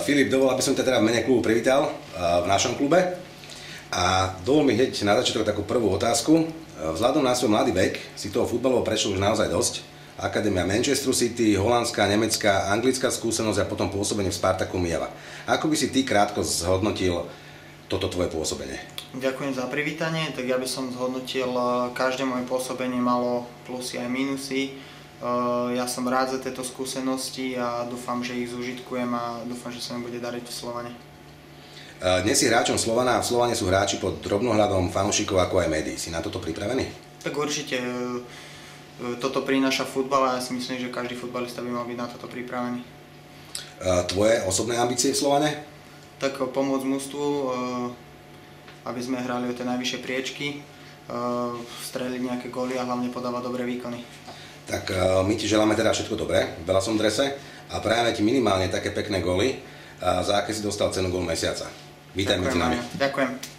Filip, dovol, aby som ťa teda v mene klubu privítal v našom klube. A dovol mi hneď na začiatok takú prvú otázku. Vzhľadom na svoj mladý vek si toho futbalového prešiel už naozaj dosť. Akadémia Manchester City, holandská, nemecká, anglická skúsenosť a potom pôsobenie v Spartaku Mijava. Ako by si ty krátko zhodnotil toto tvoje pôsobenie? Ďakujem za privítanie. Tak ja by som zhodnotil, každé moje pôsobenie malo plusy aj minusy. Ja som rád za tieto skúsenosti a dúfam, že ich zúžitkujem a dúfam, že sa mi bude dariť v Slovane. Dnes si hráčom Slovana a v Slovane sú hráči pod drobnohľadom fanúšikov ako aj médií. Si na toto pripravený? Tak určite toto prináša futbal a ja si myslím, že každý futbalista by mal byť na toto pripravený. Tvoje osobné ambície v Slovane? Tak pomôcť mužstvu, aby sme hrali o tie najvyššie priečky, streliť nejaké góly a hlavne podávať dobré výkony. Tak my ti želáme teda všetko dobré v belasom drese a prajeme ti minimálne také pekné góly, za aké si dostal cenu gól mesiaca. Vítaj medzi nami. Ďakujem.